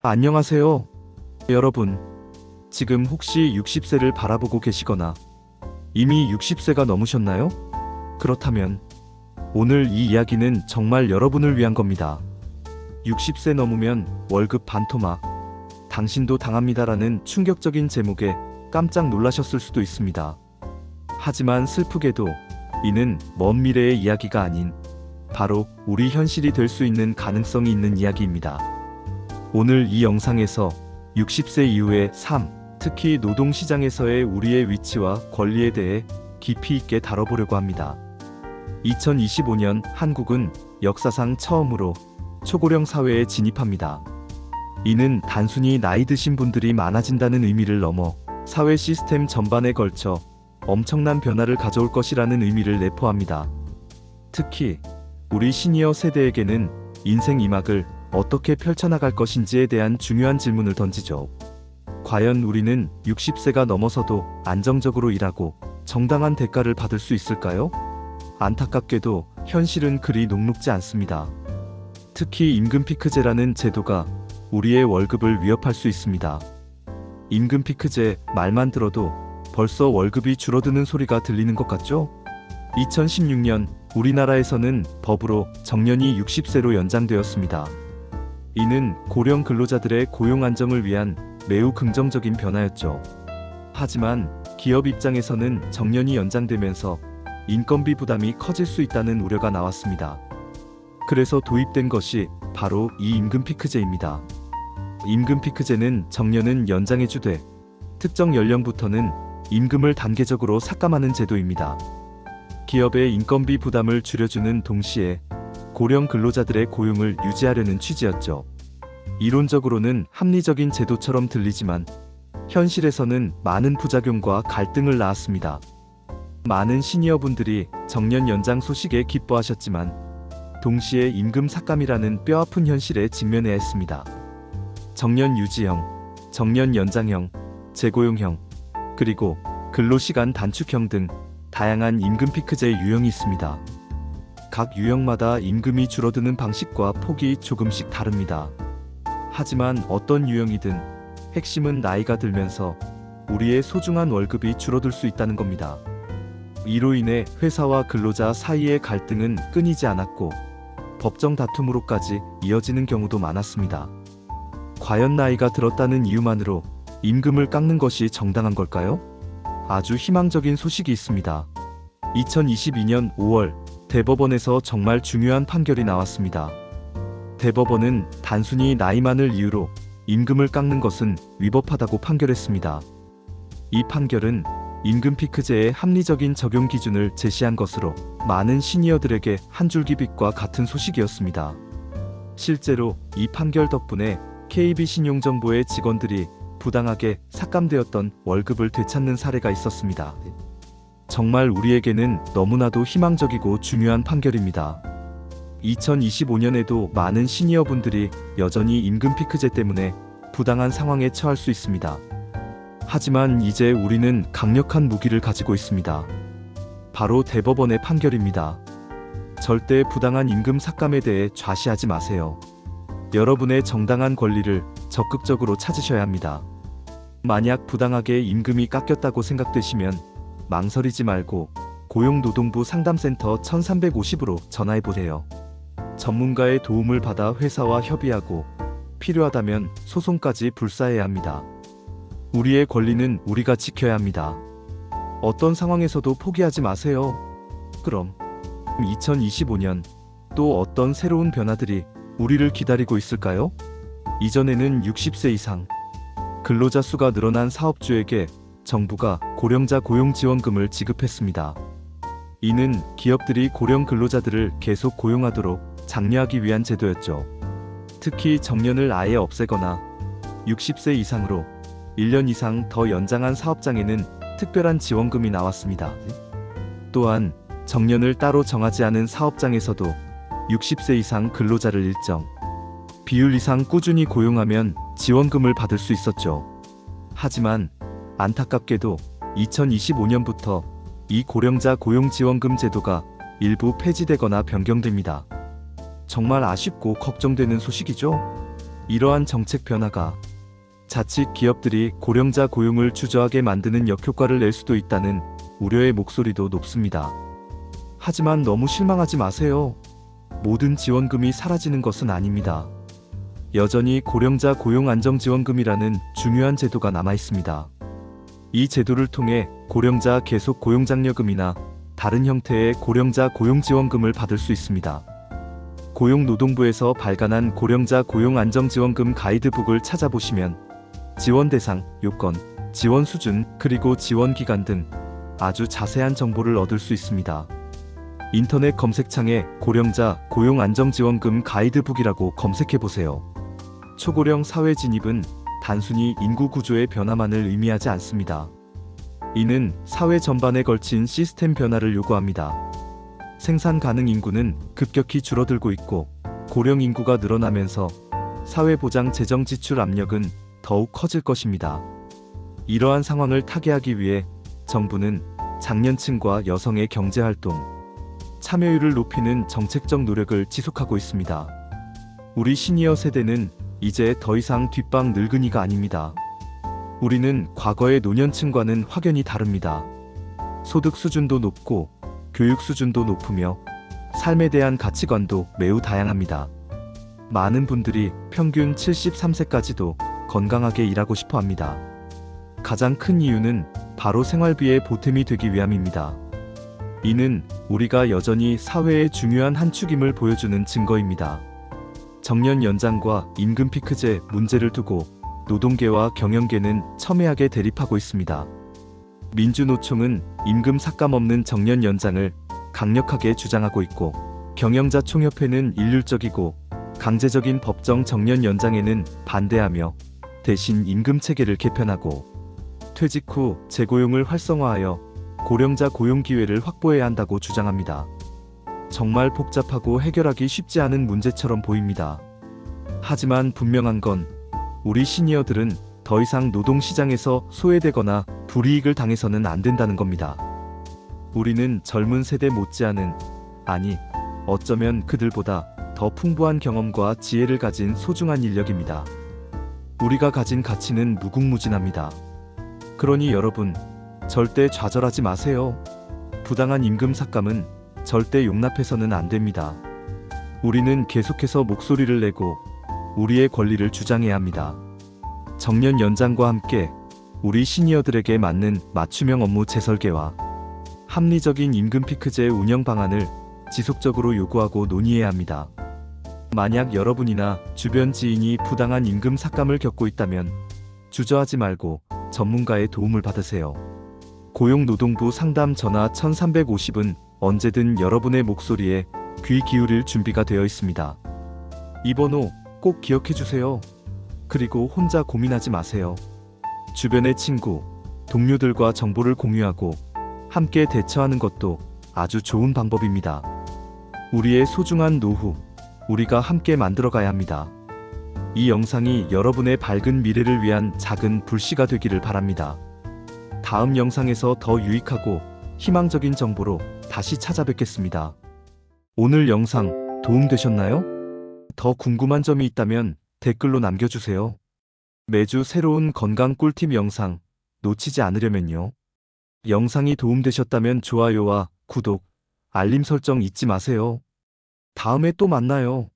안녕하세요. 여러분, 지금 혹시 60세를 바라보고 계시거나 이미 60세가 넘으셨나요? 그렇다면 오늘 이 이야기는 정말 여러분을 위한 겁니다. 60세 넘으면 월급 반토막, 당신도 당합니다라는 충격적인 제목에 깜짝 놀라셨을 수도 있습니다. 하지만 슬프게도 이는 먼 미래의 이야기가 아닌 바로 우리 현실이 될 수 있는 가능성이 있는 이야기입니다. 오늘 이 영상에서 60세 이후의 삶, 특히 노동시장에서의 우리의 위치와 권리에 대해 깊이 있게 다뤄보려고 합니다. 2025년 한국은 역사상 처음으로 초고령 사회에 진입합니다. 이는 단순히 나이 드신 분들이 많아진다는 의미를 넘어 사회 시스템 전반에 걸쳐 엄청난 변화를 가져올 것이라는 의미를 내포합니다. 특히 우리 시니어 세대에게는 인생 2막을 어떻게 펼쳐나갈 것인지에 대한 중요한 질문을 던지죠. 과연 우리는 60세가 넘어서도 안정적으로 일하고 정당한 대가를 받을 수 있을까요? 안타깝게도 현실은 그리 녹록지 않습니다. 특히 임금 피크제라는 제도가 우리의 월급을 위협할 수 있습니다. 임금 피크제 말만 들어도 벌써 월급이 줄어드는 소리가 들리는 것 같죠? 2016년 우리나라에서는 법으로 정년이 60세로 연장되었습니다. 이는 고령 근로자들의 고용 안정을 위한 매우 긍정적인 변화였죠. 하지만 기업 입장에서는 정년이 연장되면서 인건비 부담이 커질 수 있다는 우려가 나왔습니다. 그래서 도입된 것이 바로 이 임금 피크제입니다. 임금 피크제는 정년은 연장해주되 특정 연령부터는 임금을 단계적으로 삭감하는 제도입니다. 기업의 인건비 부담을 줄여주는 동시에 고령 근로자들의 고용을 유지하려는 취지였죠. 이론적으로는 합리적인 제도처럼 들리지만 현실에서는 많은 부작용과 갈등을 낳았습니다. 많은 시니어분들이 정년 연장 소식에 기뻐하셨지만 동시에 임금 삭감이라는 뼈아픈 현실에 직면해야 했습니다. 정년 유지형, 정년 연장형, 재고용형, 그리고 근로시간 단축형 등 다양한 임금 피크제 유형이 있습니다. 각 유형마다 임금이 줄어드는 방식과 폭이 조금씩 다릅니다. 하지만 어떤 유형이든 핵심은 나이가 들면서 우리의 소중한 월급이 줄어들 수 있다는 겁니다. 이로 인해 회사와 근로자 사이의 갈등은 끊이지 않았고 법정 다툼으로까지 이어지는 경우도 많았습니다. 과연 나이가 들었다는 이유만으로 임금을 깎는 것이 정당한 걸까요? 아주 희망적인 소식이 있습니다. 2022년 5월 대법원에서 정말 중요한 판결이 나왔습니다. 대법원은 단순히 나이만을 이유로 임금을 깎는 것은 위법하다고 판결했습니다. 이 판결은 임금 피크제의 합리적인 적용 기준을 제시한 것으로 많은 시니어들에게 한 줄기 빛과 같은 소식이었습니다. 실제로 이 판결 덕분에 KB신용정보의 직원들이 부당하게 삭감되었던 월급을 되찾는 사례가 있었습니다. 정말 우리에게는 너무나도 희망적이고 중요한 판결입니다. 2025년에도 많은 시니어분들이 여전히 임금 피크제 때문에 부당한 상황에 처할 수 있습니다. 하지만 이제 우리는 강력한 무기를 가지고 있습니다. 바로 대법원의 판결입니다. 절대 부당한 임금 삭감에 대해 좌시하지 마세요. 여러분의 정당한 권리를 적극적으로 찾으셔야 합니다. 만약 부당하게 임금이 깎였다고 생각되시면 망설이지 말고 고용노동부 상담센터 1350으로 전화해보세요. 전문가의 도움을 받아 회사와 협의하고 필요하다면 소송까지 불사해야 합니다. 우리의 권리는 우리가 지켜야 합니다. 어떤 상황에서도 포기하지 마세요. 그럼 2025년 또 어떤 새로운 변화들이 우리를 기다리고 있을까요? 이전에는 60세 이상 근로자 수가 늘어난 사업주에게 정부가 고령자 고용지원금을 지급했습니다. 이는 기업들이 고령 근로자들을 계속 고용하도록 장려하기 위한 제도였죠. 특히 정년을 아예 없애거나 60세 이상으로 1년 이상 더 연장한 사업장에는 특별한 지원금이 나왔습니다. 또한 정년을 따로 정하지 않은 사업장에서도 60세 이상 근로자를 일정 비율 이상 꾸준히 고용하면 지원금을 받을 수 있었죠. 하지만 안타깝게도 2025년부터 이 고령자 고용지원금 제도가 일부 폐지되거나 변경됩니다. 정말 아쉽고 걱정되는 소식이죠? 이러한 정책 변화가 자칫 기업들이 고령자 고용을 주저하게 만드는 역효과를 낼 수도 있다는 우려의 목소리도 높습니다. 하지만 너무 실망하지 마세요. 모든 지원금이 사라지는 것은 아닙니다. 여전히 고령자 고용 안정지원금이라는 중요한 제도가 남아 있습니다. 이 제도를 통해 고령자 계속 고용장려금이나 다른 형태의 고령자 고용지원금을 받을 수 있습니다. 고용노동부에서 발간한 고령자 고용안정지원금 가이드북을 찾아보시면 지원 대상, 요건, 지원 수준, 그리고 지원 기간 등 아주 자세한 정보를 얻을 수 있습니다. 인터넷 검색창에 고령자 고용안정지원금 가이드북이라고 검색해보세요. 초고령 사회 진입은 단순히 인구 구조의 변화만을 의미하지 않습니다. 이는 사회 전반에 걸친 시스템 변화를 요구합니다. 생산 가능 인구는 급격히 줄어들고 있고 고령 인구가 늘어나면서 사회보장 재정 지출 압력은 더욱 커질 것입니다. 이러한 상황을 타개하기 위해 정부는 장년층과 여성의 경제활동, 참여율을 높이는 정책적 노력을 지속하고 있습니다. 우리 시니어 세대는 이제 더 이상 뒷방 늙은이가 아닙니다. 우리는 과거의 노년층과는 확연히 다릅니다. 소득 수준도 높고 교육 수준도 높으며 삶에 대한 가치관도 매우 다양합니다. 많은 분들이 평균 73세까지도 건강하게 일하고 싶어 합니다. 가장 큰 이유는 바로 생활비의 보탬이 되기 위함입니다. 이는 우리가 여전히 사회의 중요한 한 축임을 보여주는 증거입니다. 정년 연장과 임금 피크제 문제를 두고 노동계와 경영계는 첨예하게 대립하고 있습니다. 민주노총은 임금 삭감 없는 정년 연장을 강력하게 주장하고 있고, 경영자 총협회는 일률적이고 강제적인 법정 정년 연장에는 반대하며 대신 임금 체계를 개편하고 퇴직 후 재고용을 활성화하여 고령자 고용 기회를 확보해야 한다고 주장합니다. 정말 복잡하고 해결하기 쉽지 않은 문제처럼 보입니다. 하지만 분명한 건 우리 시니어들은 더 이상 노동시장에서 소외되거나 불이익을 당해서는 안 된다는 겁니다. 우리는 젊은 세대 못지않은, 아니, 어쩌면 그들보다 더 풍부한 경험과 지혜를 가진 소중한 인력입니다. 우리가 가진 가치는 무궁무진합니다. 그러니 여러분, 절대 좌절하지 마세요. 부당한 임금 삭감은 절대 용납해서는 안 됩니다. 우리는 계속해서 목소리를 내고 우리의 권리를 주장해야 합니다. 정년 연장과 함께 우리 시니어들에게 맞는 맞춤형 업무 재설계와 합리적인 임금 피크제 운영 방안을 지속적으로 요구하고 논의해야 합니다. 만약 여러분이나 주변 지인이 부당한 임금 삭감을 겪고 있다면 주저하지 말고 전문가의 도움을 받으세요. 고용노동부 상담 전화 1350은 언제든 여러분의 목소리에 귀 기울일 준비가 되어 있습니다. 이 번호 꼭 기억해 주세요. 그리고 혼자 고민하지 마세요. 주변의 친구, 동료들과 정보를 공유하고 함께 대처하는 것도 아주 좋은 방법입니다. 우리의 소중한 노후, 우리가 함께 만들어가야 합니다. 이 영상이 여러분의 밝은 미래를 위한 작은 불씨가 되기를 바랍니다. 다음 영상에서 더 유익하고 희망적인 정보로 다시 찾아뵙겠습니다. 오늘 영상 도움되셨나요? 더 궁금한 점이 있다면 댓글로 남겨주세요. 매주 새로운 건강 꿀팁 영상 놓치지 않으려면요. 영상이 도움되셨다면 좋아요와 구독, 알림 설정 잊지 마세요. 다음에 또 만나요.